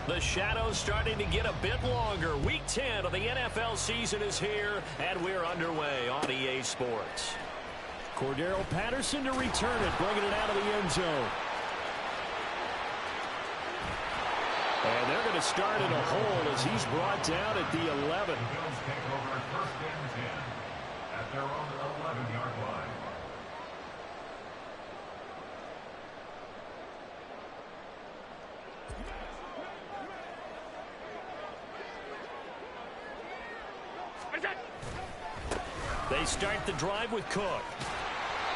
The shadow's starting to get a bit longer. Week 10 of the NFL season is here, and we're underway on EA Sports. Cordero Patterson to return it, bringing it out of the end zone. And they're going to start in a hole as he's brought down at the 11. The Bills take over first and 10 at their own 11-yard line. They start the drive with Cook.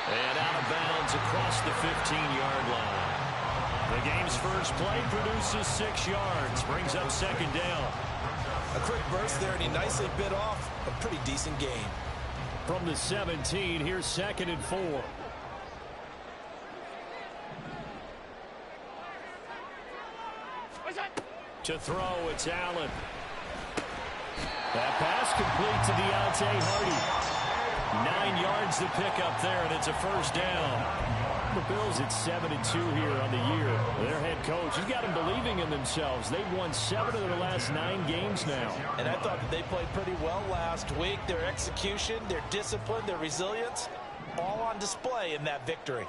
And out of bounds across the 15-yard line. The game's first play produces 6 yards, brings up second down. A quick burst there, and he nicely bit off a pretty decent gain. From the 17, here's 2nd and 4. To throw, it's Allen. That pass complete to Deontay Hardy. 9 yards to pick up there, and it's a first down. The Bills at 7-2 here on the year. Their head coach, he's got them believing in themselves. They've won 7 of their last 9 games now. And I thought that they played pretty well last week. Their execution, their discipline, their resilience, all on display in that victory.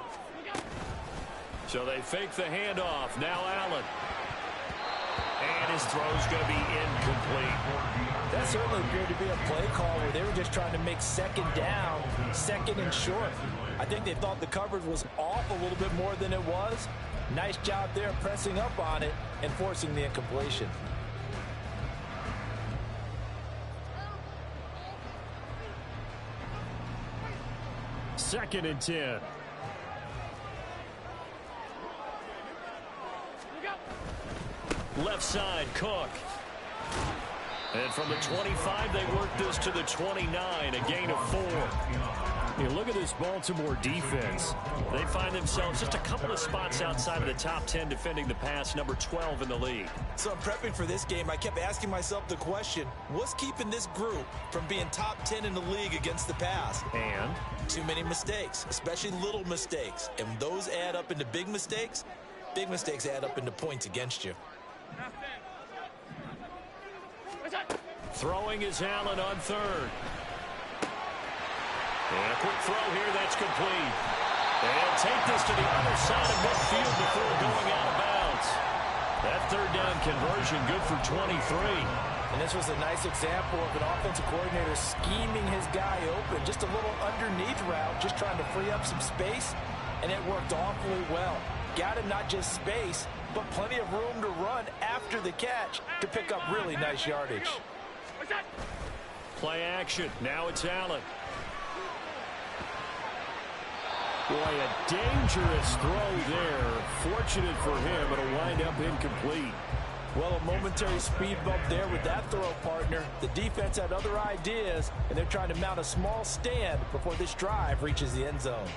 So they fake the handoff. Now Allen. And his throw's going to be incomplete. That certainly appeared to be a play call where they were just trying to make second down, second and short. I think they thought the coverage was off a little bit more than it was. Nice job there pressing up on it and forcing the incompletion. Second and 10. Left side, Cook. And from the 25, they work this to the 29, a gain of 4. You look at this Baltimore defense. They find themselves just a couple of spots outside of the top 10 defending the pass, number 12 in the league. So in prepping for this game, I kept asking myself the question, what's keeping this group from being top 10 in the league against the pass? And? Too many mistakes, especially little mistakes. And those add up into big mistakes add up into points against you. Throwing is Allen on third. And a quick throw here, that's complete. They'll take this to the other side of midfield before going out of bounds. That third down conversion good for 23. And this was a nice example of an offensive coordinator scheming his guy open. Just a little underneath route, just trying to free up some space, and it worked awfully well. Got him not just space, but plenty of room to run after the catch to pick up really nice yardage. Play action. Now it's Allen. Boy, a dangerous throw there. Fortunate for him, it'll wind up incomplete. Well, a momentary speed bump there with that throw, partner. The defense had other ideas, and they're trying to mount a small stand before this drive reaches the end zone.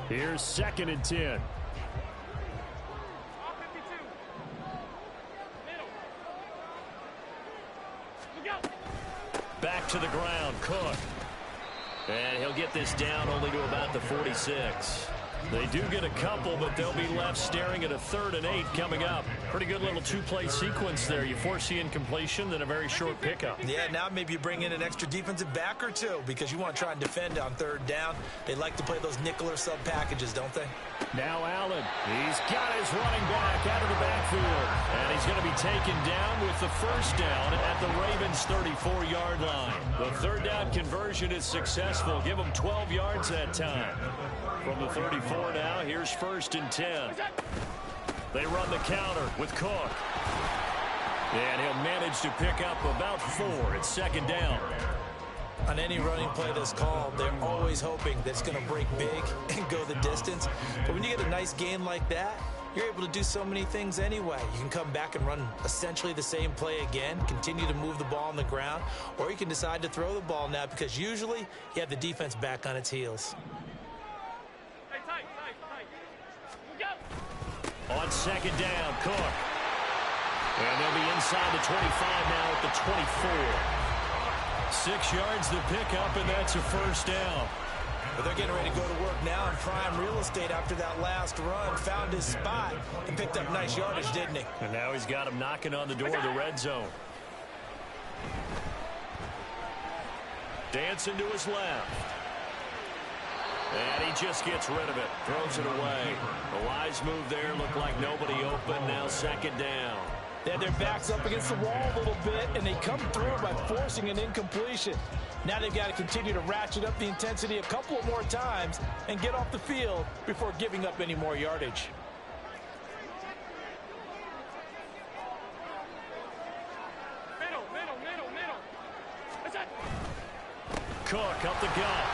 Here's 2nd and 10. Back to the ground, Cook. And he'll get this down only to about the 46. They do get a couple, but they'll be left staring at a 3rd and 8 coming up. Pretty good little two-play sequence there. You force the incompletion, then a very short pickup. Yeah, now maybe you bring in an extra defensive back or two because you want to try and defend on 3rd down. They like to play those nickel or sub packages, don't they? Now Allen. He's got his running back out of the backfield. And he's going to be taken down with the first down at the Ravens' 34-yard line. The 3rd down conversion is successful. Give them 12 yards that time. From the 34 now, here's 1st and 10. They run the counter with Cook. And he'll manage to pick up about 4. It's 2nd down. On any running play that's called, they're always hoping that it's going to break big and go the distance. But when you get a nice gain like that, you're able to do so many things anyway. You can come back and run essentially the same play again, continue to move the ball on the ground, or you can decide to throw the ball now because usually you have the defense back on its heels. On 2nd down, Cook. And they'll be inside the 25 now at the 24. 6 yards to pick up, and that's a first down. But they're getting ready to go to work now in prime real estate after that last run. Found his spot and picked up nice yardage, didn't he? And now he's got him knocking on the door of the red zone. Dancing to his left. And he just gets rid of it. Throws it away. The wise move there. Looked like nobody open. Now second down. They had their backs up against the wall a little bit, and they come through by forcing an incompletion. Now they've got to continue to ratchet up the intensity a couple of more times and get off the field before giving up any more yardage. Cook up the gut.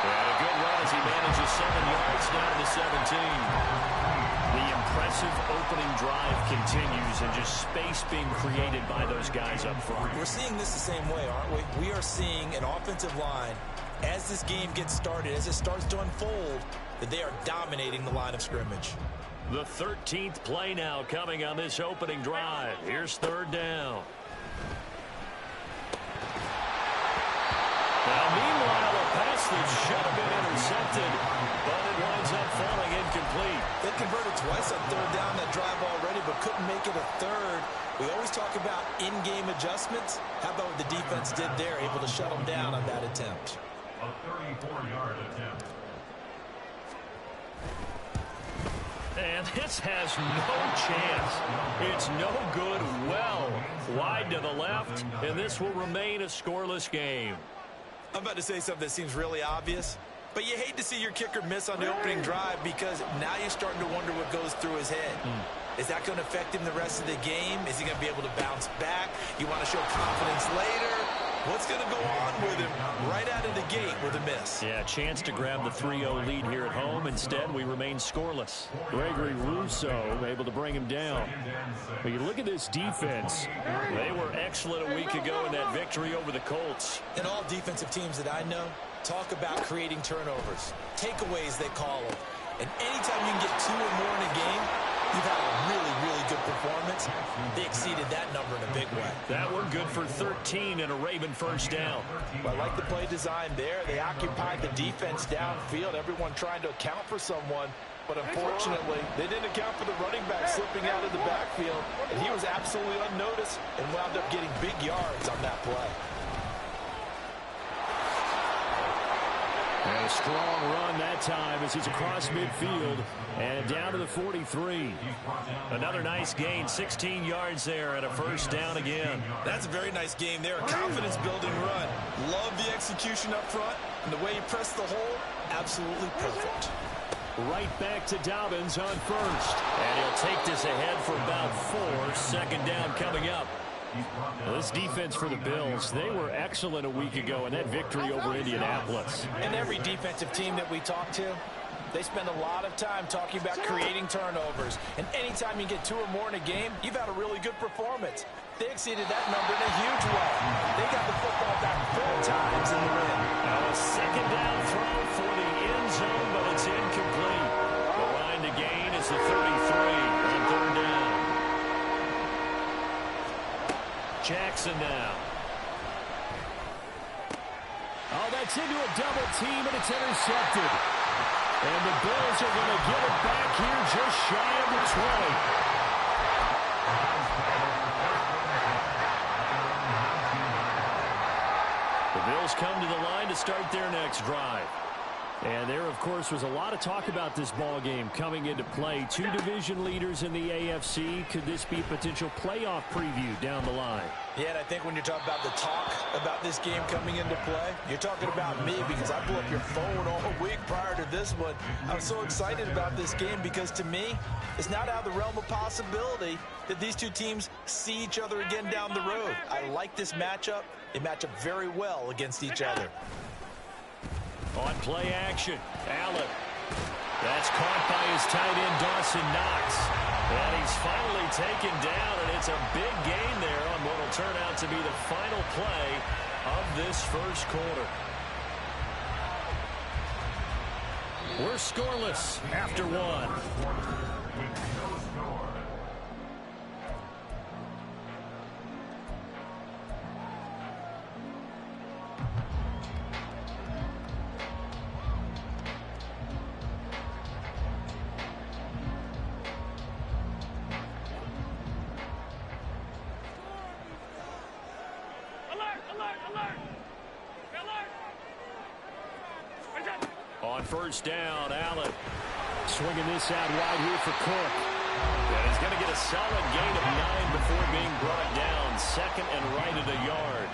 And a good run as he manages 7 yards down to the 17. The impressive opening drive continues and just space being created by those guys up front. We're seeing this the same way, aren't we? We are seeing an offensive line, as this game gets started, as it starts to unfold, that they are dominating the line of scrimmage. The 13th play now coming on this opening drive. Here's third down. Now, meanwhile, a pass that should have been intercepted, but it winds up falling incomplete. They converted twice on third down that drive already, but couldn't make it a third. We always talk about in-game adjustments. How about what the defense did there, able to shut them down on that attempt? A 34-yard attempt. And this has no chance. It's no good, well wide to the left, and this will remain a scoreless game. I'm about to say something that seems really obvious, but you hate to see your kicker miss on the opening drive because now you're starting to wonder what goes through his head. Is that going to affect him the rest of the game? Is he going to be able to bounce back? You want to show confidence later? What's going to go on with him right out of the gate with a miss? Yeah, chance to grab the 3-0 lead here at home. Instead, we remain scoreless. Gregory Rousseau able to bring him down. But you look at this defense. They were excellent a week ago in that victory over the Colts. And all defensive teams that I know talk about creating turnovers. Takeaways, they call them. And anytime you can get 2 or more in a game, you've had a really, really good performance. They exceeded that number in a big way. That one good for 13 and a Raven first down. Well, I like the play design there. They occupied the defense downfield, everyone trying to account for someone. But unfortunately, they didn't account for the running back slipping out of the backfield. And he was absolutely unnoticed and wound up getting big yards on that play. And a strong run that time as he's across midfield and down to the 43. Another nice gain, 16 yards there and a first down again. That's a very nice gain there, a confidence-building run. Love the execution up front, and the way he pressed the hole, absolutely perfect. Right back to Dobbins on first. And he'll take this ahead for about 4. Second down coming up. Well, this defense for the Bills, they were excellent a week ago in that victory over Indianapolis. And every defensive team that we talk to, they spend a lot of time talking about creating turnovers. And anytime you get 2 or more in a game, you've had a really good performance. They exceeded that number in a huge way. They got the football back 4 times in the ring. Now a second down throw for the end zone, but it's incomplete. The line to gain is the 33 on third down. Jackson now. Oh, that's into a double team, and it's intercepted. And the Bills are going to get it back here just shy of the 20. The Bills come to the line to start their next drive. And there, of course, was a lot of talk about this ball game coming into play. 2 division leaders in the AFC. Could this be a potential playoff preview down the line? Yeah, and I think when you're talking about the talk about this game coming into play, you're talking about me because I blew up your phone all week prior to this one. I was so excited about this game because, to me, it's not out of the realm of possibility that these 2 teams see each other again down the road. I like this matchup. They match up very well against each other. On play action, Allen. That's caught by his tight end, Dawson Knox. And he's finally taken down, and it's a big gain there on what will turn out to be the final play of this first quarter. We're scoreless after 1. On first down, Allen swinging this out wide here for Cook. And he's going to get a solid gain of 9 before being brought down. Second and right at a yard.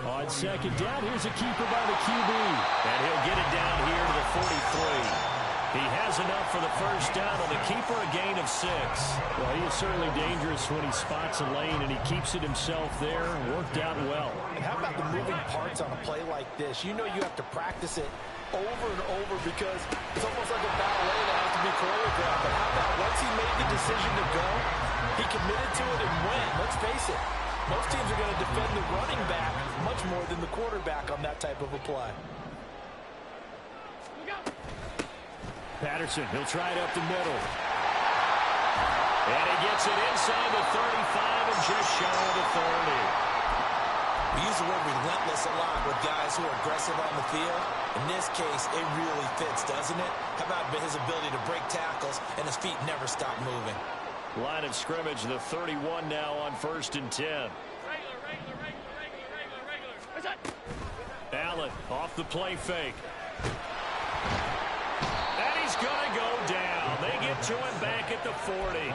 On second down, here's a keeper by the QB. And he'll get it down here to the 43. He has enough for the first down on the keeper, a gain of 6. Well, he is certainly dangerous when he spots a lane, and he keeps it himself there. Worked out well. And how about the moving parts on a play like this? You know you have to practice it over and over because it's almost like a ballet that has to be choreographed. But how about once he made the decision to go, he committed to it and went. Let's face it, most teams are going to defend the running back much more than the quarterback on that type of a play. Patterson, he'll try it up the middle. And he gets it inside the 35 and just shy of the 30. We use the word relentless a lot with guys who are aggressive on the field. In this case, it really fits, doesn't it? How about his ability to break tackles and his feet never stop moving? Line of scrimmage, the 31 now on first and 10. Allen off the play fake. He's going to go down. They get to him back at the 40.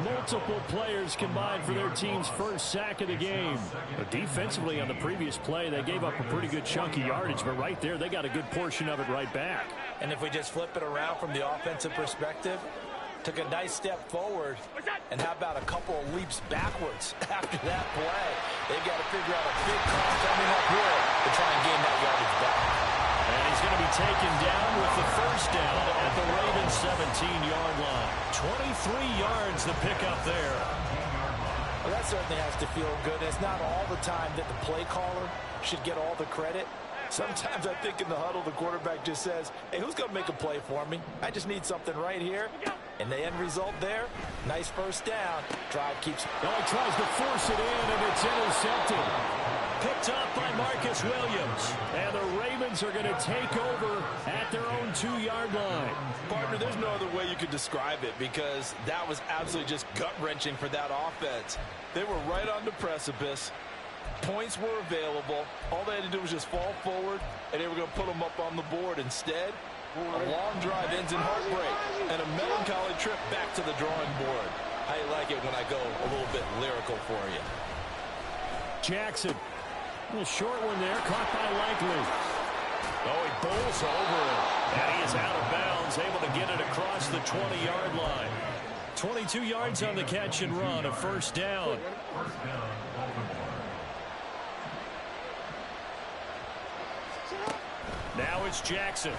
Multiple players combined for their team's first sack of the game. But defensively on the previous play, they gave up a pretty good chunk of yardage, but right there, they got a good portion of it right back. And if we just flip it around from the offensive perspective, took a nice step forward, and how about a couple of leaps backwards after that play? They've got to figure out a big call coming up here to try and gain that yardage back. And he's going to be taken down with the first down at the Ravens' 17-yard line. 23 yards the pickup there. Well, that certainly has to feel good. It's not all the time that the play caller should get all the credit. Sometimes I think in the huddle, the quarterback just says, hey, who's going to make a play for me? I just need something right here. And the end result there, nice first down. Drive keeps. Oh, he tries to force it in, and it's intercepted. Picked up by Marcus Williams. And the Ravens are going to take over at their own 2-yard line. Partner, there's no other way you could describe it because that was absolutely just gut-wrenching for that offense. They were right on the precipice. Points were available. All they had to do was just fall forward, and they were going to put them up on the board. Instead, a long drive ends in heartbreak and a melancholy trip back to the drawing board. How you like it when I go a little bit lyrical for you? Jackson. A short one there, caught by Likely. Oh, he bowls over it. And he is out of bounds, able to get it across the 20-yard line. 22 yards on the catch and run, a first down. Now it's Jackson.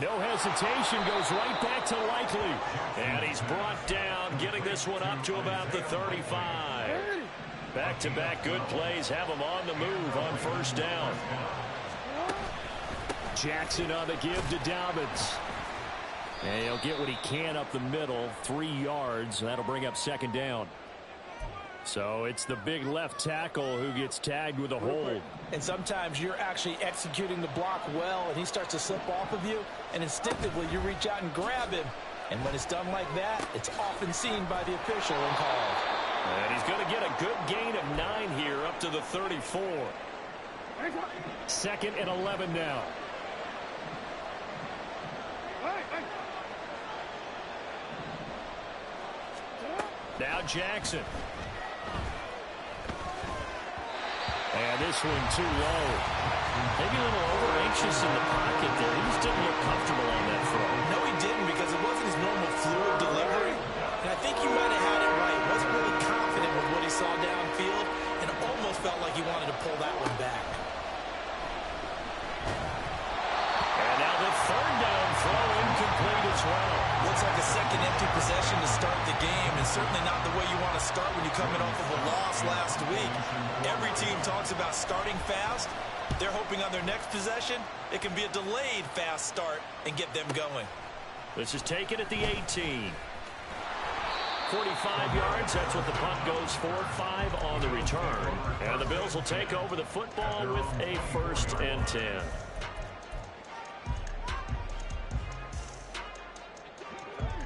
No hesitation, goes right back to Likely. And he's brought down, getting this one up to about the 35. Back-to-back good plays have him on the move on first down. Jackson on the give to Dobbins. And he'll get what he can up the middle, 3 yards. That'll bring up second down. So it's the big left tackle who gets tagged with a hold. And sometimes you're actually executing the block well, and he starts to slip off of you, and instinctively you reach out and grab him. And when it's done like that, it's often seen by the official and called. And he's going to get a good gain of 9 here up to the 34. Second and 11 now. Now Jackson. And this one too low. Maybe a little over-anxious in the pocket there. He just didn't look comfortable on that throw. No, he didn't because it wasn't his normal fluid delivery. And I think he might have had it right. He wasn't really confident with what he saw downfield, and it almost felt like he wanted to pull that one back. And now the third down throw incomplete as well. Looks like a second empty possession to start the game, and certainly not the way you want to start when you're coming off of a loss last week. Every team talks about starting fast. They're hoping on their next possession, it can be a delayed fast start and get them going. This is taken at the 18. 45 yards, that's what the punt goes for. 5 on the return. And the Bills will take over the football with a 1st and 10.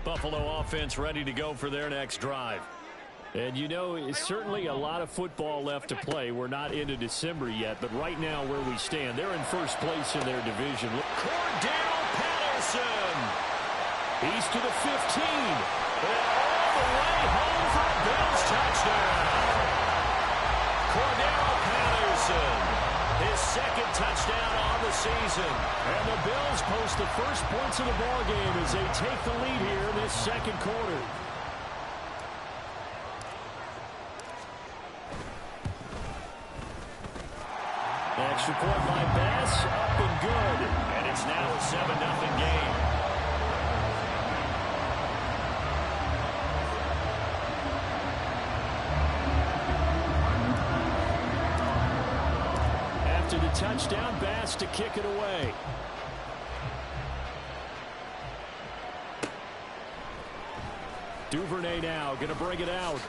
Buffalo offense ready to go for their next drive. And, you know, it's certainly a lot of football left to play. We're not into December yet, but right now where we stand, they're in first place in their division. Cordell Patterson. He's to the 15. And all the way home for a Bills touchdown. Cordell Patterson, his second touchdown on the season. And the Bills post the first points of the ballgame as they take the lead here in this second quarter. Extra point by Bass, up and good. And it's now a 7-0 game. After the touchdown, Bass to kick it away. Duvernay now going to bring it out.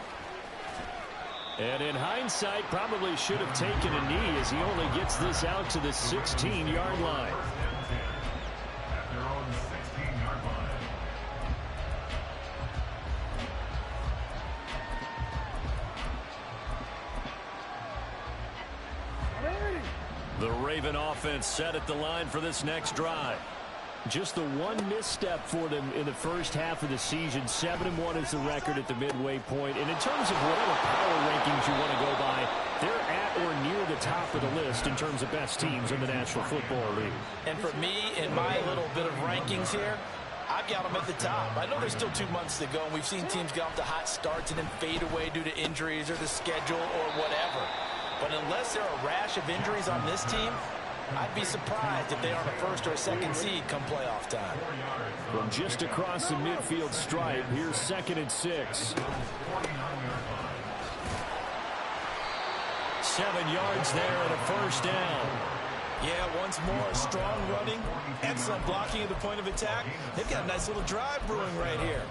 And in hindsight, probably should have taken a knee as he only gets this out to the 16-yard line. At their own 16-yard line. The Raven offense set at the line for this next drive. Just the one misstep for them in the first half of the season. 7-1 is the record at the midway point. And in terms of whatever power rankings you want to go by, they're at or near the top of the list in terms of best teams in the National Football League. And for me, in my little bit of rankings here, I've got them at the top. I know there's still 2 months to go, and we've seen teams get off to hot starts and then fade away due to injuries or the schedule or whatever. But unless there are a rash of injuries on this team, I'd be surprised if they aren't a first or a second seed come playoff time. From just across the midfield stripe, here's 2nd and 6. 7 yards there and a first down. Yeah, once more, strong running, excellent blocking at the point of attack. They've got a nice little drive brewing right here.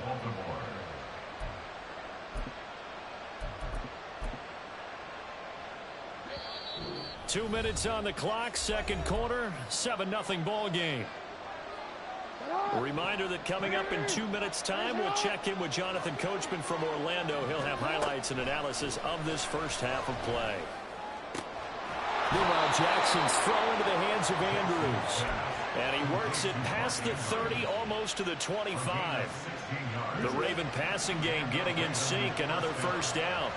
2 minutes on the clock, second quarter, 7-0 ball game. A reminder that coming up in 2 minutes' time, we'll check in with Jonathan Coachman from Orlando. He'll have highlights and analysis of this first half of play. Meanwhile, Jackson's throw into the hands of Andrews. And he works it past the 30, almost to the 25. The Raven passing game getting in sync, another first down.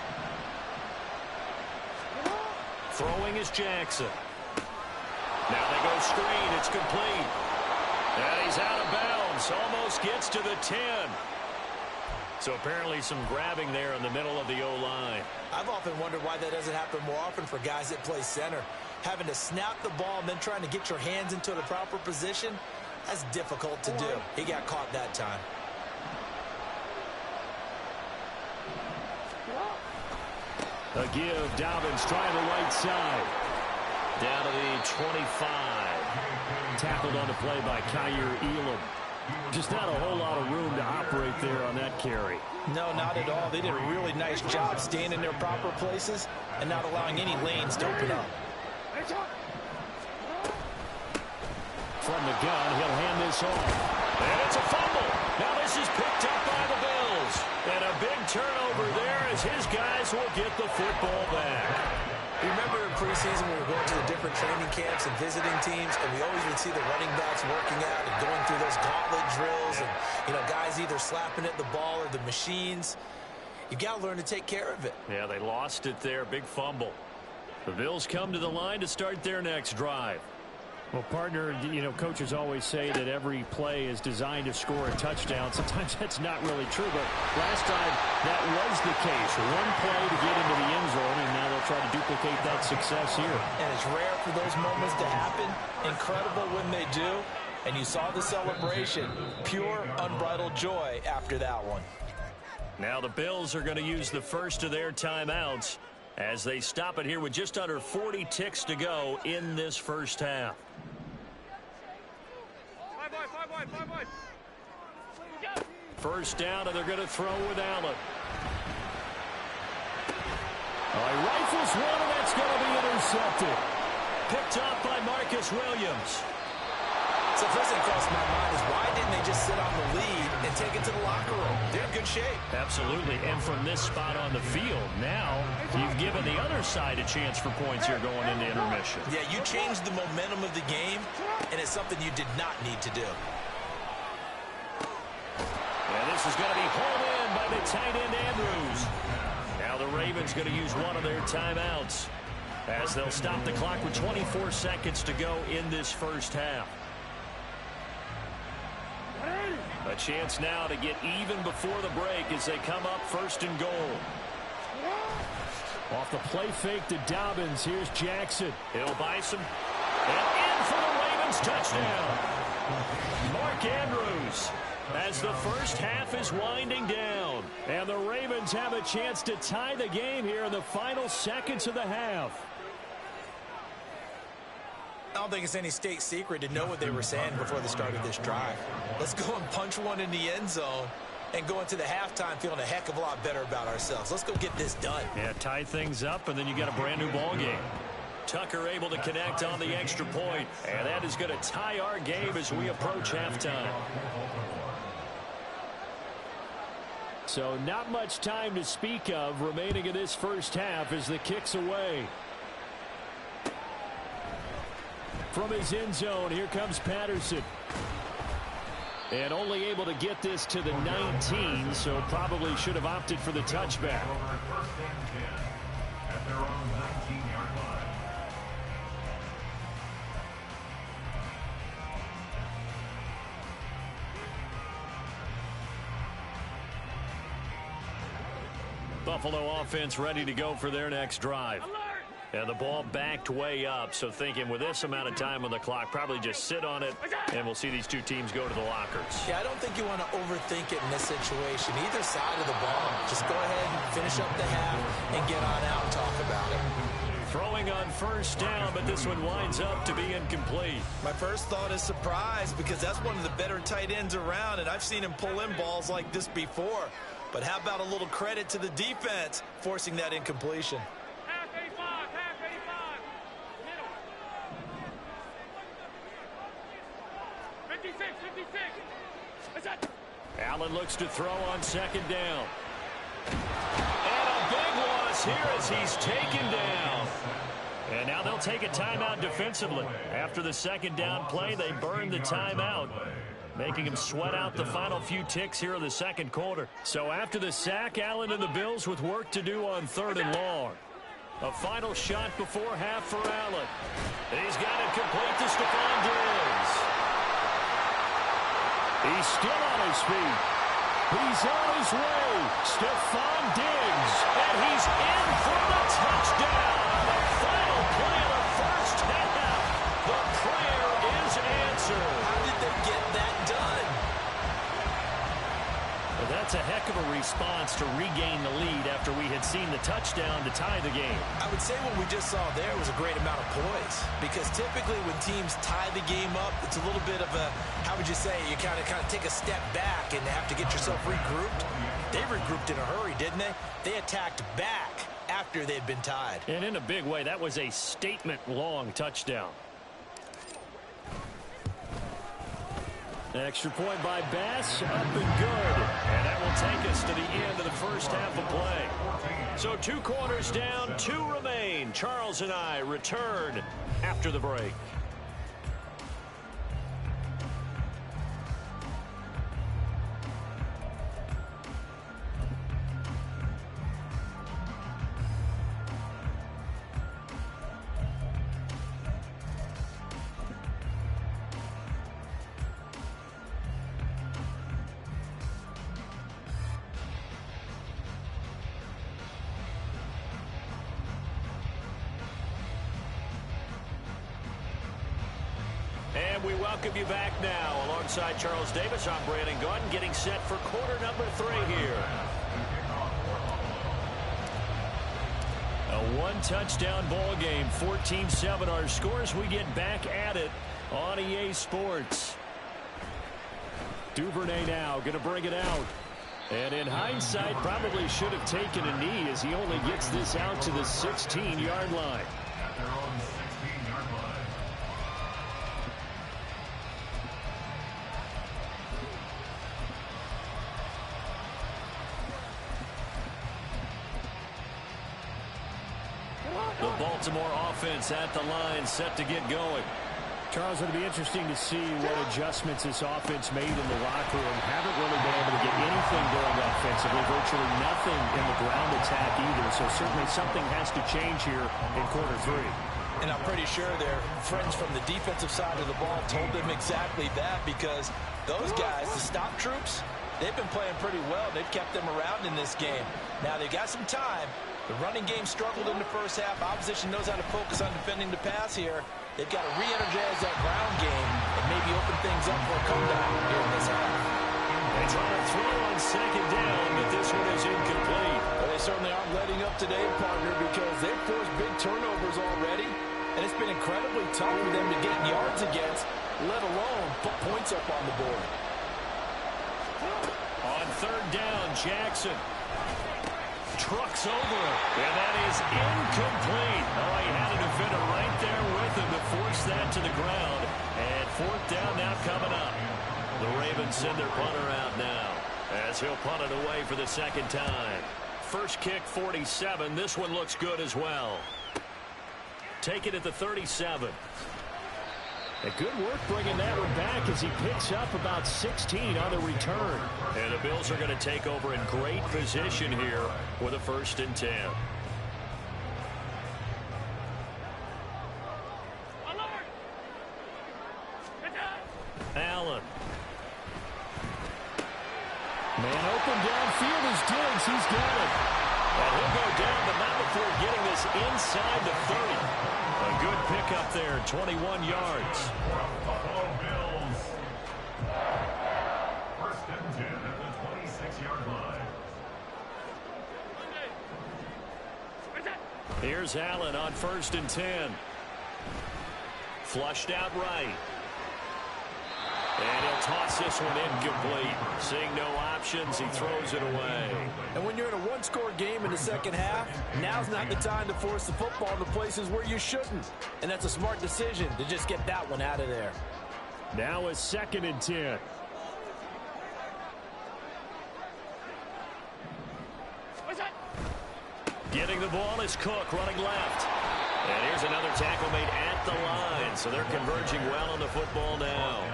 Throwing is Jackson. Now they go screen. It's complete. And he's out of bounds. Almost gets to the 10. So apparently some grabbing there in the middle of the O-line. I've often wondered why that doesn't happen more often for guys that play center. Having to snap the ball and then trying to get your hands into the proper position, that's difficult to do. He got caught that time. A give. Dobbins trying the right side. Down to the 25. Tackled on the play by Kaiir Elam. Just not a whole lot of room to operate there on that carry. No, not at all. They did a really nice job staying in their proper places and not allowing any lanes to open up. From the gun, he'll hand this off. And it's a fumble. Now this is picked up by the Bills. And a big turnover there as his guys will get the football back. Remember in preseason we were going to the different training camps and visiting teams, and we always would see the running backs working out and going through those gauntlet drills and, you know, guys either slapping at the ball or the machines. You've got to learn to take care of it. Yeah, they lost it there. Big fumble. The Bills come to the line to start their next drive. Well, partner, you know, coaches always say that every play is designed to score a touchdown. Sometimes that's not really true, but last time that was the case. One play to get into the end zone, and now they'll try to duplicate that success here. And it's rare for those moments to happen. Incredible when they do. And you saw the celebration. Pure, unbridled joy after that one. Now the Bills are going to use the first of their timeouts as they stop it here with just under 40 ticks to go in this first half. First down, and they're going to throw with Allen. He rifles one, and that's going to be intercepted. Picked up by Marcus Williams. So the first thing that crosses my mind is why didn't they just sit on the lead and take it to the locker room? They're in good shape. Absolutely. And from this spot on the field, now you've given the other side a chance for points here going into intermission. Yeah, you changed the momentum of the game, and it's something you did not need to do. And this is going to be hauled in by the tight end, Andrews. Now the Ravens going to use one of their timeouts as they'll stop the clock with 24 seconds to go in this first half. A chance now to get even before the break as they come up first and goal. Off the play fake to Dobbins. Here's Jackson. He'll buy some. And in for the Ravens touchdown. Mark Andrews as the first half is winding down. And the Ravens have a chance to tie the game here in the final seconds of the half. I don't think it's any state secret to know what they were saying before they started this drive. Let's go and punch one in the end zone and go into the halftime feeling a heck of a lot better about ourselves. Let's go get this done. Yeah, tie things up, and then you got a brand-new ball game. Tucker able to connect on the extra point, and that is going to tie our game as we approach halftime. So not much time to speak of remaining in this first half as the kick's away. From his end zone, here comes Patterson. And only able to get this to the 19, so probably should have opted for the touchback. At their own 19-yard line. Buffalo offense ready to go for their next drive. And the ball backed way up, so thinking with this amount of time on the clock, probably just sit on it, and we'll see these two teams go to the lockers. Yeah, I don't think you want to overthink it in this situation. Either side of the ball, just go ahead and finish up the half and get on out and talk about it. Throwing on first down, but this one winds up to be incomplete. My first thought is surprise because that's one of the better tight ends around, and I've seen him pull in balls like this before. But how about a little credit to the defense forcing that incompletion? Allen looks to throw on second down. And a big loss here as he's taken down. And now they'll take a timeout defensively. After the second down play, they burn the timeout, making him sweat out the final few ticks here in the second quarter. So after the sack, Allen and the Bills with work to do on third and long. A final shot before half for Allen. And he's got it complete to Stephon Diggs. He's still on his feet. He's on his way. Stephon Diggs. And he's in for the touchdown. The final play of the first half. The prayer is answered. How did they get that done? Well, that's a heck of a response to regain the lead after we had seen the touchdown to tie the game. I would say what we just saw there was a great amount of poise because typically when teams tie the game up, it's a little bit of a, how would you say, you kind of take a step back and have to get yourself regrouped. They regrouped in a hurry, didn't they? They attacked back after they'd been tied. And in a big way, that was a statement-long touchdown. Extra point by Bass, up and good. And that will take us to the end of the first half of play. So 2 quarters down, 2 remain. Charles and I return after the break. And we welcome you back now. Alongside Charles Davis, I'm Brandon Gunn, getting set for quarter number 3 here. A 1-touchdown ball game, 14-7 our scores. We get back at it on EA Sports. Duvernay now going to bring it out. And in hindsight, probably should have taken a knee as he only gets this out to the 16-yard line. At their own 16-yard line. The Baltimore offense at the line, set to get going. Charles, it'll be interesting to see what adjustments this offense made in the locker room. Haven't really been able to get anything going offensively, virtually nothing in the ground attack either. So certainly something has to change here in quarter 3. And I'm pretty sure their friends from the defensive side of the ball told them exactly that, because those guys, the stop troops, they've been playing pretty well. They've kept them around in this game. Now they've got some time. The running game struggled in the first half. Opposition knows how to focus on defending the pass here. They've got to re-energize that ground game and maybe open things up for a comeback here in this half. They try to throw on second down, but this one is incomplete. Well, they certainly aren't letting up today, partner, because they've forced big turnovers already, and it's been incredibly tough for them to get yards against, let alone put points up on the board. On third down, Jackson trucks over him, and that is incomplete. Oh, he had a defender right there with him to force that to the ground. And fourth down now coming up. The Ravens send their punter out now as he'll punt it away for the second time. First kick, 47. This one looks good as well. Take it at the 37. A good work bringing that one back as he picks up about 16 on the return. And the Bills are going to take over in great position here with a 1st and 10. Allen. Man open downfield is Diggs. He's got it. And he'll go down, but not before getting this inside the 30. A good pickup there, 21 yards. Buffalo Bills. 1st and 10 at the 26-yard line. Here's Allen on 1st and 10. Flushed out right. And he'll toss this one incomplete. Seeing no options, he throws it away. And when you're in a one-score game in the second half, now's not the time to force the football to places where you shouldn't. And that's a smart decision to just get that one out of there. Now a 2nd and 10. Getting the ball is Cook running left. And here's another tackle made at the line. So they're converging well on the football now.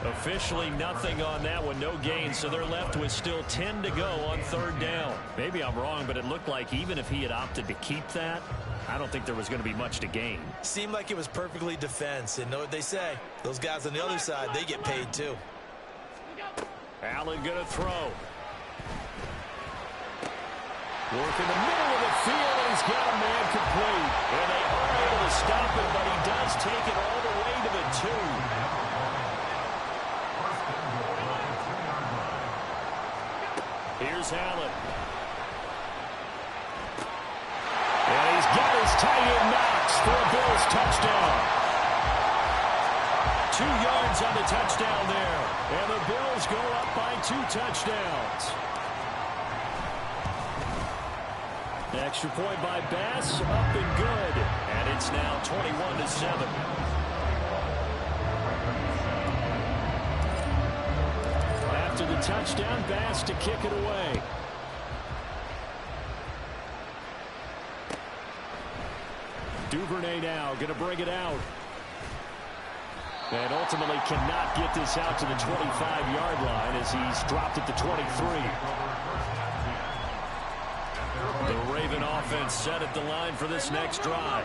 Officially nothing on that one, no gain, so they're left with still 10 to go on 3rd down. Maybe I'm wrong, but it looked like even if he had opted to keep that, I don't think there was going to be much to gain. Seemed like it was perfectly defense, and know what they say. Those guys on the other side, they get paid too. Allen going to throw. Work in the middle of the field, and he's got a man complete. And they are able to stop him, but he does take it all the way to the 2. Here's Allen. And he's got his tight end Knox for a Bills touchdown. 2 yards on the touchdown there. And the Bills go up by 2 touchdowns. Extra point by Bass, up and good. And it's now 21-7. After the touchdown, Bass to kick it away. Duvernay now going to bring it out. And ultimately cannot get this out to the 25-yard line as he's dropped at the 23. The Raven offense set at the line for this next drive.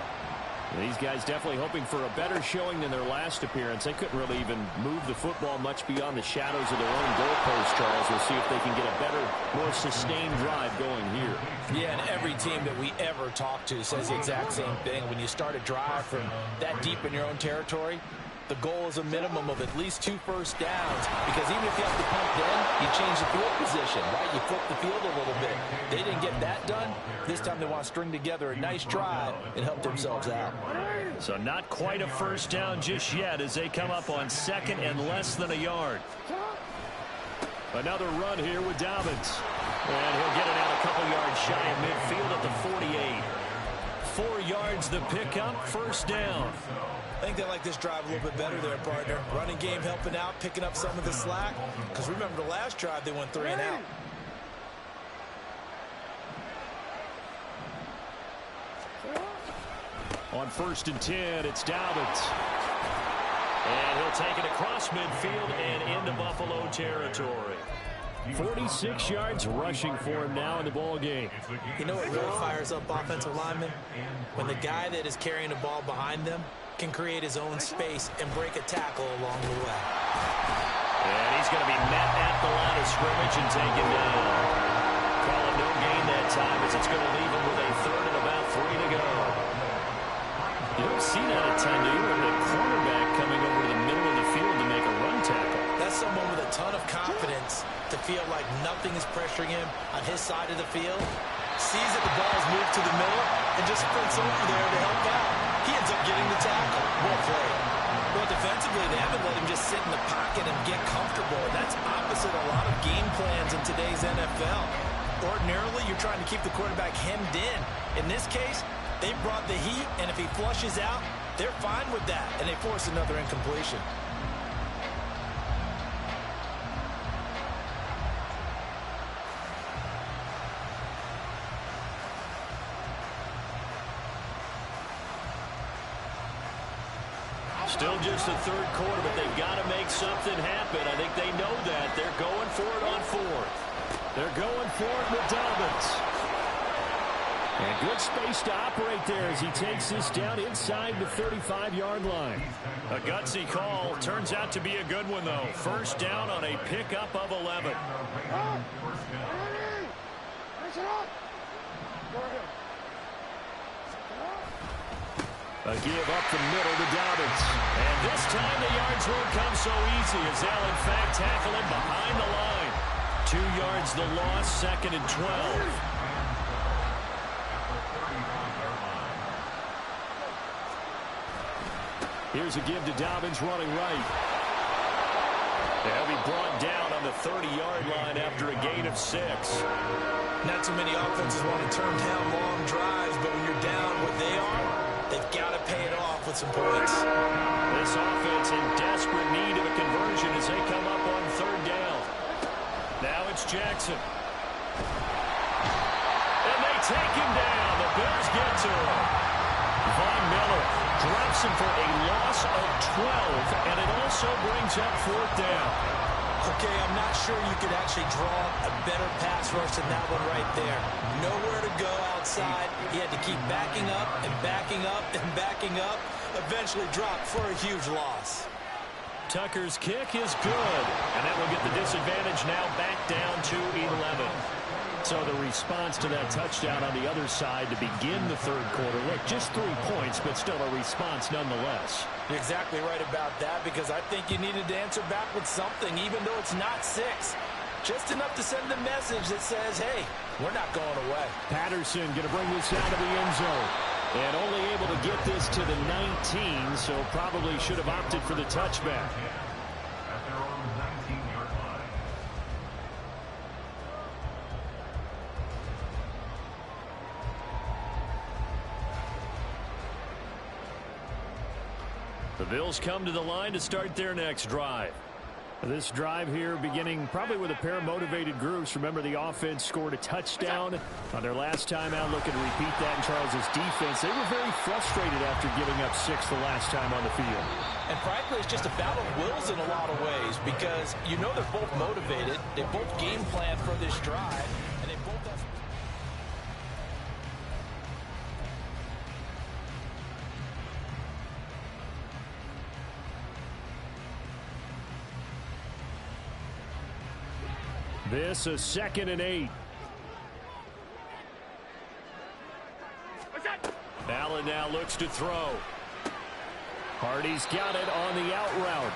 These guys definitely hoping for a better showing than their last appearance. They couldn't really even move the football much beyond the shadows of their own goalpost, Charles. We'll see if they can get a better, more sustained drive going here. Yeah, and every team that we ever talk to says the exact same thing. When you start a drive from that deep in your own territory, the goal is a minimum of at least 2 first downs, because even if you have to punt then, you change the field position, right? You flip the field a little bit. They didn't get that done. This time they want to string together a nice drive and help themselves out. So not quite a first down just yet as they come up on 2nd and less than a yard. Another run here with Dobbins. And he'll get it out a couple yards shy of midfield at the 48. 4 yards the pickup, first down. I think they like this drive a little bit better there, partner. Running game helping out, picking up some of the slack. Because remember the last drive, they went 3 and out. On 1st and 10, it's Dobbins. And he'll take it across midfield and into Buffalo territory. 46 yards rushing for him now in the ball game. You know what really fires up offensive linemen? When the guy that is carrying the ball behind them can create his own space and break a tackle along the way. And he's going to be met at the line of scrimmage and taken down. Calling no gain that time as it's going to leave him with a third and about 3 to go. You don't see that a ton, do you? When the cornerback coming over to the middle of the field to make a run tackle. That's someone with a ton of confidence to feel like nothing is pressuring him on his side of the field. Sees that the ball is moved to the middle and just sprints over there to help out. He ends up getting the tackle. Well played. Well, defensively, they haven't let him just sit in the pocket and get comfortable. And that's opposite a lot of game plans in today's NFL. Ordinarily, you're trying to keep the quarterback hemmed in. In this case, they brought the heat, and if he flushes out, they're fine with that, and they force another incompletion. Still just the third quarter, but they've got to make something happen. I think they know that. They're going for it on 4th. They're going for it with Dobbins. And good space to operate there as he takes this down inside the 35-yard line. A gutsy call. Turns out to be a good one, though. First down on a pickup of 11. A give up the middle to Dobbins. And this time the yards won't come so easy as they'll, in fact, tackle him behind the line. 2 yards the loss, 2nd and 12. Here's a give to Dobbins running right. They'll be brought down on the 30-yard line after a gain of 6. Not too many offenses want to turn down long drives, but when you're down what they are, they've got to pay it off with some points. This offense in desperate need of a conversion as they come up on 3rd down. Now it's Jackson. And they take him down. The Bills get to him. Von Miller drops him for a loss of 12, and it also brings up 4th down. Okay, I'm not sure you could actually draw a better pass rush than that one right there. Nowhere to go outside. He had to keep backing up and backing up and backing up. Eventually dropped for a huge loss. Tucker's kick is good, and that will get the disadvantage now back down to 11. So the response to that touchdown on the other side to begin the 3rd quarter. Look, just 3 points, but still a response nonetheless. You're exactly right about that because I think you needed to answer back with something, even though it's not 6. Just enough to send a message that says, hey, we're not going away. Patterson going to bring this out of the end zone. And only able to get this to the 19, so probably should have opted for the touchback. At their own 19-yard line. The Bills come to the line to start their next drive. This drive here beginning probably with a pair of motivated groups. Remember, the offense scored a touchdown on their last time out. Looking to repeat that in Charles' defense. They were very frustrated after giving up 6 the last time on the field. And frankly, it's just a battle of wills in a lot of ways because you know they're both motivated. They both game plan for this drive. And they both have... This a 2nd and 8. Allen now looks to throw. Hardy's got it on the out route.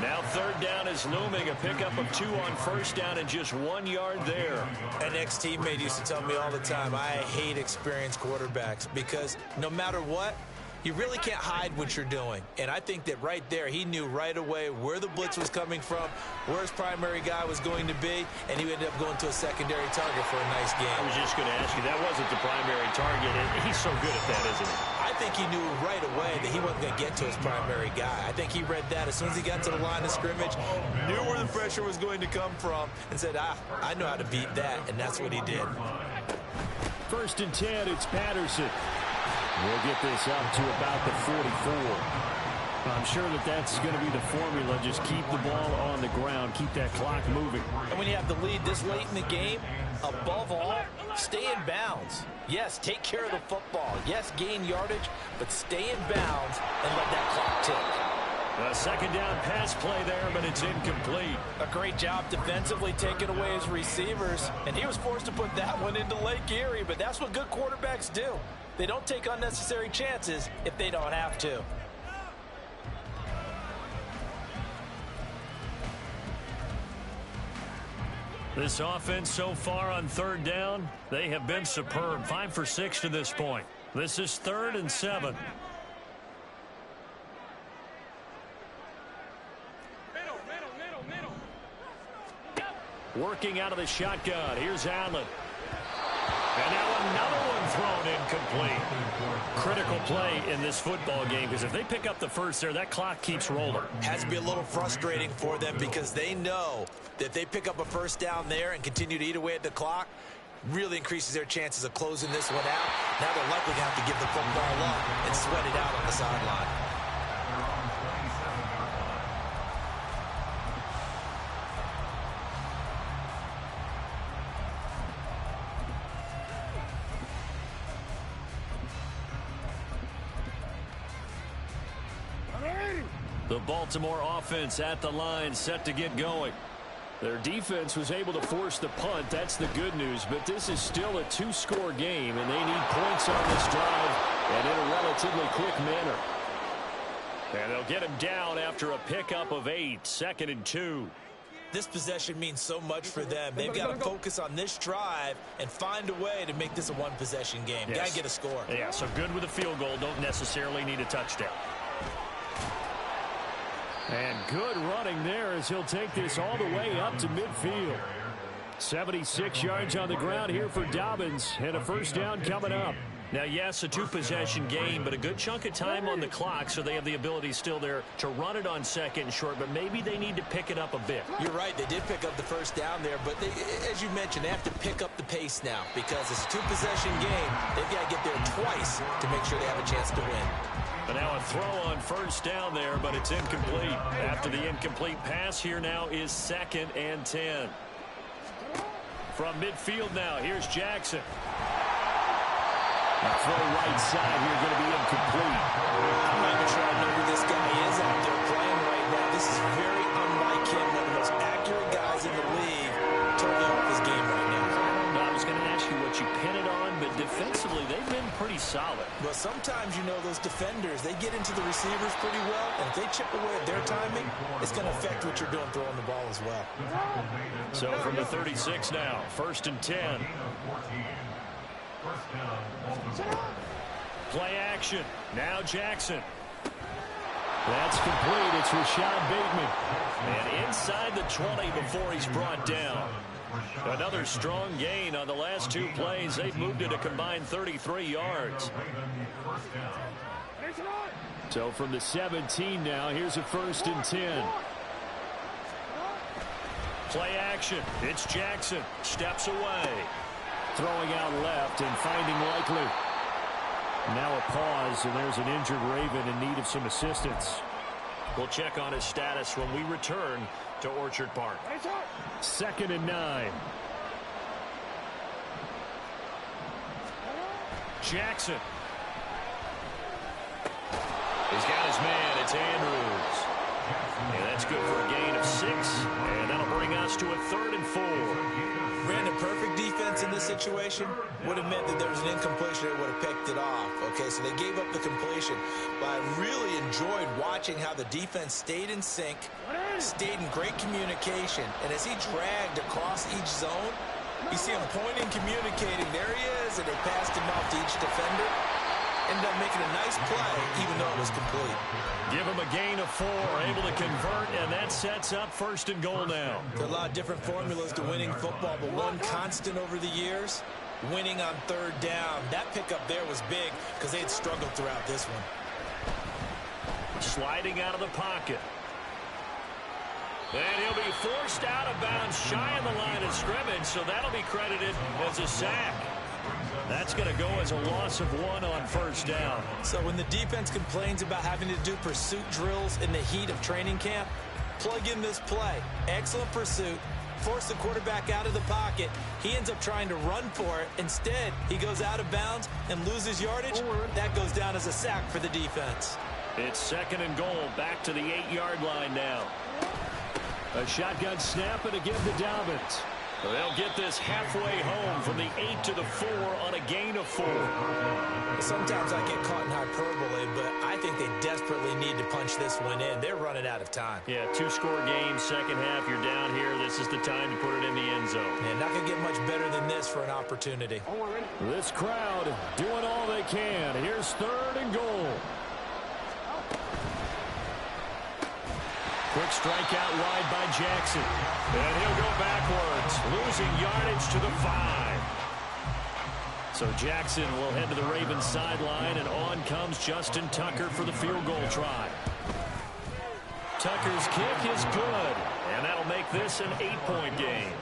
Now 3rd down is looming. A pickup of 2 on 1st down and just 1 yard there. An ex-teammate used to tell me all the time, I hate experienced quarterbacks because no matter what, you really can't hide what you're doing. And I think that right there, he knew right away where the blitz was coming from, where his primary guy was going to be, and he ended up going to a secondary target for a nice game. I was just going to ask you, that wasn't the primary target, and he's so good at that, isn't he? I think he knew right away that he wasn't going to get to his primary guy. I think he read that as soon as he got to the line of scrimmage, knew where the pressure was going to come from, and said, I know how to beat that, and that's what he did. 1st and 10, it's Patterson. We'll get this up to about the 44. I'm sure that that's going to be the formula. Just keep the ball on the ground. Keep that clock moving. And when you have the lead this late in the game, above all, stay in bounds. Yes, take care of the football. Yes, gain yardage, but stay in bounds and let that clock tick. A second down pass play there, but it's incomplete. A great job defensively taking away his receivers, and he was forced to put that one into Lake Erie, but that's what good quarterbacks do. They don't take unnecessary chances if they don't have to. This offense so far on third down, they have been superb. 5 for 6 to this point. This is 3rd and 7. Working out of the shotgun. Here's Allen. And now another one thrown incomplete. Critical play in this football game, because if they pick up the first there, that clock keeps rolling. Has to be a little frustrating for them because they know that if they pick up a first down there and continue to eat away at the clock, really increases their chances of closing this one out. Now they're likely going to have to give the football up and sweat it out on the sideline. The Baltimore offense at the line, set to get going. Their defense was able to force the punt. That's the good news. But this is still a 2-score game, and they need points on this drive and in a relatively quick manner. And they'll get him down after a pickup of 8, 2nd and 2. This possession means so much for them. They've got to focus on this drive and find a way to make this a one-possession game. Yes. Got to get a score. Yeah, so good with a field goal. Don't necessarily need a touchdown. And good running there as he'll take this all the way up to midfield. 76 yards on the ground here for Dobbins, and a first down coming up. Now, yes, a 2-possession game, but a good chunk of time on the clock, so they have the ability still there to run it on 2nd and short, but maybe they need to pick it up a bit. You're right. They did pick up the first down there, but they, as you mentioned, they have to pick up the pace now because it's a 2-possession game. They've got to get there twice to make sure they have a chance to win. But now a throw on first down there, but it's incomplete. After the incomplete pass, here now is 2nd and 10. From midfield now, here's Jackson. The throw right side here going to be incomplete. I'm not even sure I know who this guy is out there playing right now. This is very unlike him, one of the most accurate guys in the league. Totally off his game right now. I was going to ask you what you pin it on, but defensively they've been pretty solid. But sometimes, you know, those defenders, they get into the receivers pretty well, and if they chip away at their timing, it's going to affect what you're doing throwing the ball as well. So from the 36 now, 1st and 10. Play action. Now Jackson. That's complete. It's Rashad Bateman. And inside the 20 before he's brought down. Another strong gain on the last 2 plays. They've moved it a combined 33 yards. So from the 17 now, here's a 1st and 10. Play action. It's Jackson. Steps away. Throwing out left and finding Likely. Now a pause, and there's an injured Raven in need of some assistance. We'll check on his status when we return to Orchard Park. 2nd and 9. Jackson. He's got his man. It's Andrews. And that's good for a gain of 6. And that'll bring us to a 3rd and 4. Brandon, perfect defense in this situation would have meant that there was an incompletion. They would have picked it off. Okay, so they gave up the completion. But I really enjoyed watching how the defense stayed in sync, stayed in great communication. And as he dragged across each zone, you see him pointing, communicating. There he is, and they passed him off to each defender. Ended up making a nice play, even though it was complete. Give him a gain of 4, able to convert, and that sets up 1st and goal now. There are a lot of different formulas to winning football, but one constant over the years, winning on 3rd down. That pickup there was big because they had struggled throughout this one. Sliding out of the pocket. And he'll be forced out of bounds shy of the line of scrimmage, so that'll be credited as a sack. That's going to go as a loss of 1 on first down. So when the defense complains about having to do pursuit drills in the heat of training camp, plug in this play. Excellent pursuit. Force the quarterback out of the pocket. He ends up trying to run for it. Instead, he goes out of bounds and loses yardage. That goes down as a sack for the defense. It's 2nd and goal. Back to the 8-yard line now. A shotgun snap and again to Dobbins. They'll get this halfway home from the 8 to the 4 on a gain of 4. Sometimes I get caught in hyperbole, but I think they desperately need to punch this one in. They're running out of time. Yeah, 2-score game, second half. You're down here. This is the time to put it in the end zone. And not going to get much better than this for an opportunity. This crowd doing all they can. Here's 3rd and goal. Quick strike out wide by Jackson. And he'll go backwards, losing yardage to the 5. So Jackson will head to the Ravens sideline, and on comes Justin Tucker for the field goal try. Tucker's kick is good, and that'll make this an 8-point game.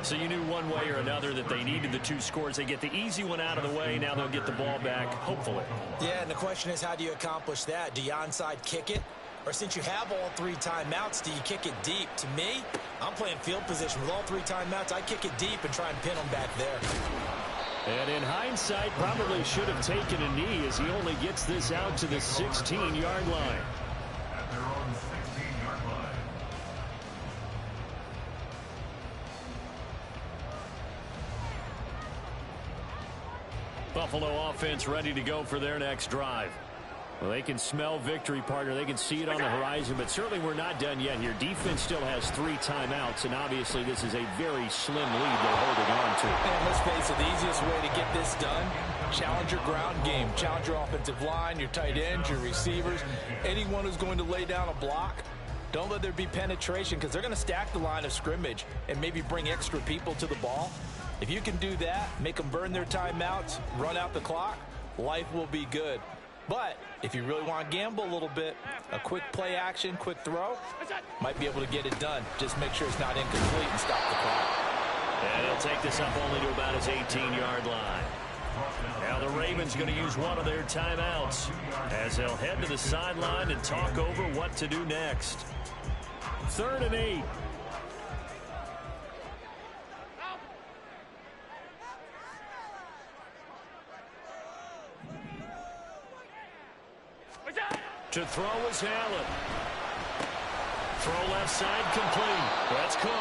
So you knew one way or another that they needed the 2 scores. They get the easy one out of the way. Now they'll get the ball back, hopefully. Yeah, and the question is, how do you accomplish that? Do you onside kick it? Or since you have all 3 timeouts, do you kick it deep? To me, I'm playing field position. With all 3 timeouts, I kick it deep and try and pin them back there. And in hindsight, probably should have taken a knee as he only gets this out to the 16-yard line. At their own 16-yard line. Buffalo offense ready to go for their next drive. Well, they can smell victory, partner. They can see it on the horizon, but certainly we're not done yet here. Defense still has 3 timeouts, and obviously this is a very slim lead they're holding on to. And let's face it, the easiest way to get this done, challenge your ground game. Challenge your offensive line, your tight ends, your receivers, anyone who's going to lay down a block. Don't let there be penetration because they're going to stack the line of scrimmage and maybe bring extra people to the ball. If you can do that, make them burn their timeouts, run out the clock, life will be good. But if you really want to gamble a little bit, a quick play action, quick throw, might be able to get it done. Just make sure it's not incomplete and stop the clock. And he'll take this up only to about his 18-yard line. Now the Ravens going to use one of their timeouts as they'll head to the sideline and talk over what to do next. 3rd and 8. To throw is Allen. Throw left side complete. That's Cook.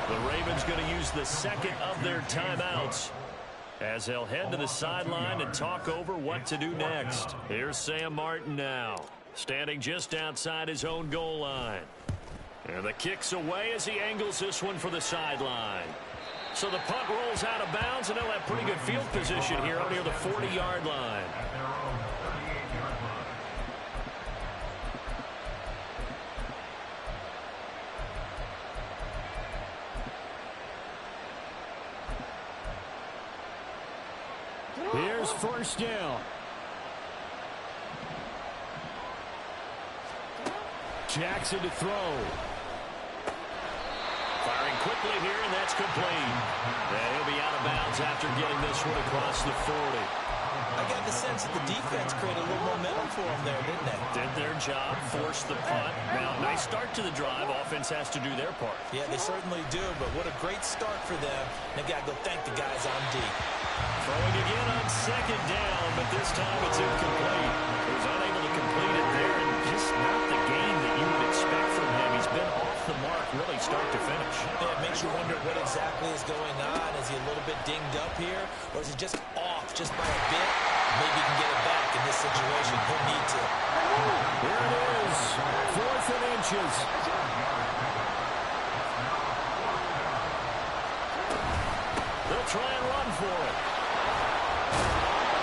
The Ravens going to use the 2nd of their timeouts as they'll head to the sideline and talk over what to do next. Here's Sam Martin now, standing just outside his own goal line. And the kick's away as he angles this one for the sideline. So the punt rolls out of bounds, and they'll have pretty good field position here up near the 40-yard line. Here's 1st down. Jackson to throw. Firing quickly here, and that's complete. And he'll be out of bounds after getting this one across the 40. I got the sense that the defense created a little momentum for them there, didn't they? Did their job, forced the punt. Now, nice start to the drive. Offense has to do their part. Yeah, they certainly do, but what a great start for them. They've got to go thank the guys on D. Throwing again on 2nd down, but this time it's incomplete. He was unable to complete it there, and just not the game that you would expect from him. He's been off the mark really start to finish. Yeah, it makes you wonder what exactly is going on. Is he a little bit dinged up here, or is he just off just by a bit? Maybe he can get it back in this situation. He'll need to. Here it is, 4th and inches. They'll try and run for it.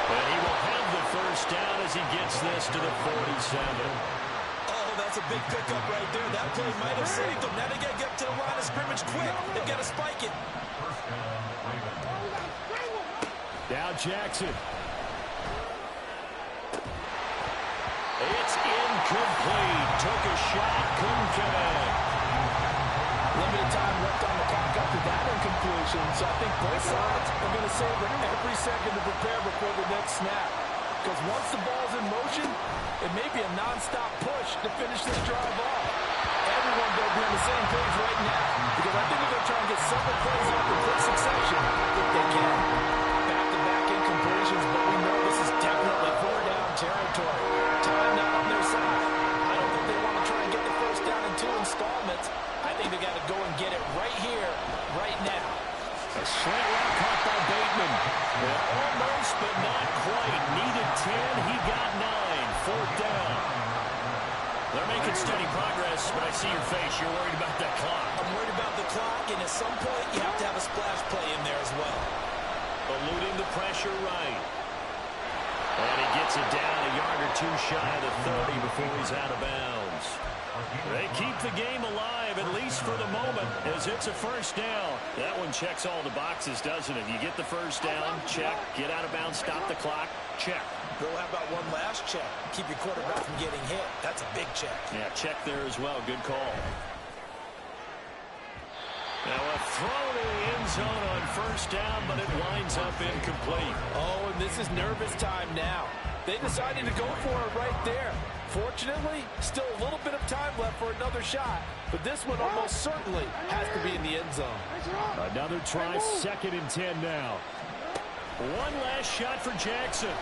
And he will have the 1st down as he gets this to the 47. Oh, that's a big pickup right there. That play might have saved them. Now they got to get to the line of scrimmage quick. They've got to spike it. Now Jackson. It's incomplete. Took a shot, couldn't connect. Limited time left on the clock after that incompletion, so I think both sides are going to savor every second to prepare before the next snap. Because once the ball's in motion, it may be a non-stop push to finish this drive off. Everyone better be on the same page right now, because I think they're going to try and get several plays off in quick succession if they can. Back-to-back incompletions, but we know this is definitely four-down territory. Time not on their side. I don't think they want to try and get the first down in 2 installments. I think they got to go and get it right here, right now. A slant route caught by Bateman. Almost, but not quite. Needed 10. He got 9. Fourth down. They're making steady progress, but I see your face. You're worried about that clock. I'm worried about the clock, and at some point, you have to have a splash play in there as well. Eluding the pressure right. And he gets it down a yard or two shy of the 30 before he's out of bounds. They keep the game alive, at least for the moment, as it's a first down. That one checks all the boxes, doesn't it? You get the first down, check. Get out of bounds, stop the clock, check. Bill, how about one last check? Keep your quarterback from getting hit. That's a big check. Yeah, check there as well. Good call. Now a throw to the end zone on first down, but it winds up incomplete. Oh, and this is nervous time now. They decided to go for it right there. Fortunately, still a little bit of time left for another shot, but this one almost certainly has to be in the end zone. Another try, 2nd and 10 now. One last shot for Jackson.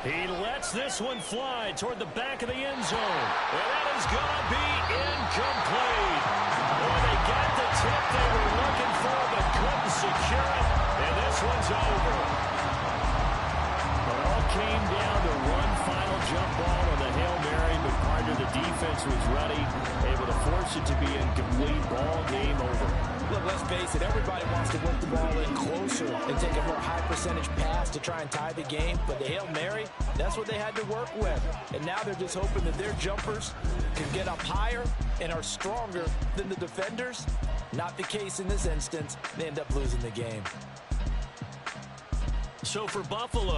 He lets this one fly toward the back of the end zone. And that is going to be incomplete. Well, they got the tip they were looking for, but couldn't secure it. And this one's over. It all came down to one final jump ball on the Hail Mary, but part of the defense was ready, able to force it to be incomplete. Ball game over. Look, let's face it, everybody wants to work the ball in closer and take a more high-percentage pass to try and tie the game. But the Hail Mary, that's what they had to work with. And now they're just hoping that their jumpers can get up higher and are stronger than the defenders. Not the case in this instance. They end up losing the game. So for Buffalo,